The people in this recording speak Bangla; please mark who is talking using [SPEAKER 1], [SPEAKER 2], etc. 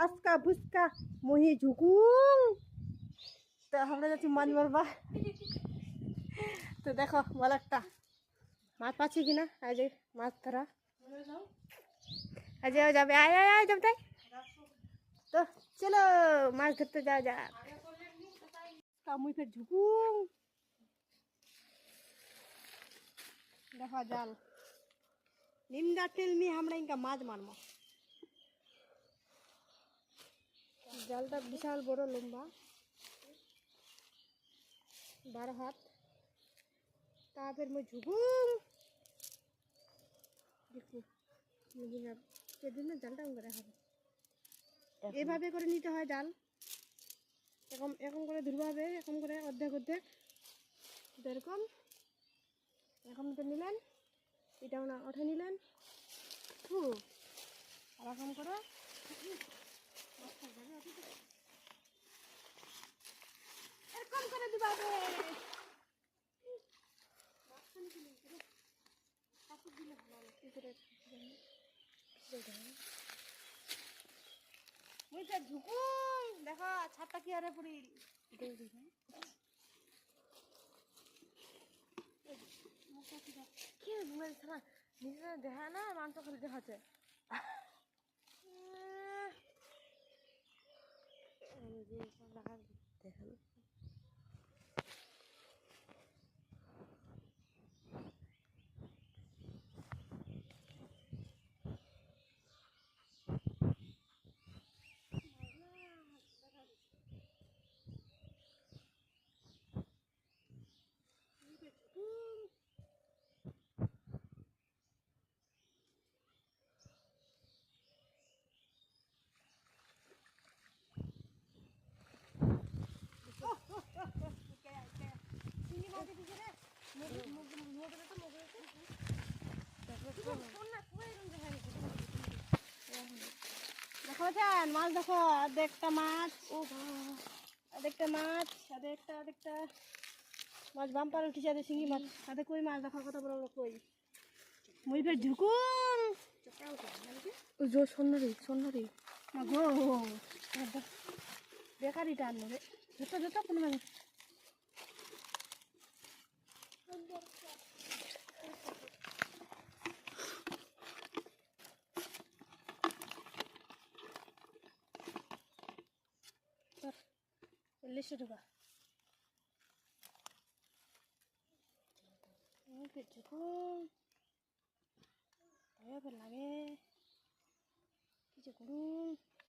[SPEAKER 1] আজকা ফুচকা মুহি ঝুকুং। তো আমরা যাচ্ছি মাছ মারবা। তো দেখো বল একটা মাছ পাচ্ছি কিনা। আজ মাছ ধরা আজ যাবে, আয় আয় আয় যাবে তাই। তো চলো মাছ ধরতে যাওয়া যাক। মুই ফের ঝুকুং। देखो जाल निंदा टेल में हमरा इनका माछ मारमो। जालटा विशाल बड़ो लम्बा 12 हाथ। তারপর মই ঝুকুং। দেখো মুজিনা সেদিন জালটা করে হবে এভাবে করে নিতে হয় জাল। এরকম এরকম করে ধরতে হবে, এরকম করে অর্ধেক অর্ধেক এরকম এরকম তো নিলেন, এটাও না ওঠে নিলেন এরকম করে এরকম করে দিবা। ঝুকুং দেখো ছাদটা কি আরে পুরি কি নিজে দেখা না মাংস খালি দেখাচ্ছে। দেখানো মাছ দেখো আরেকটা মাছ। ও আরেকটা মাছ আরেকটা মাছ বাম্পার উঠেছে। আরে শিঙি মাছ সাথে কই মাছ দেখো কত বড় বড় কই। মই ফের ঝুকুন জো সোনারি গো বেকারিটা আনলো রে। যত যত কোনো মানে চল্লিশশো টাকা লাগে কিছু করুন।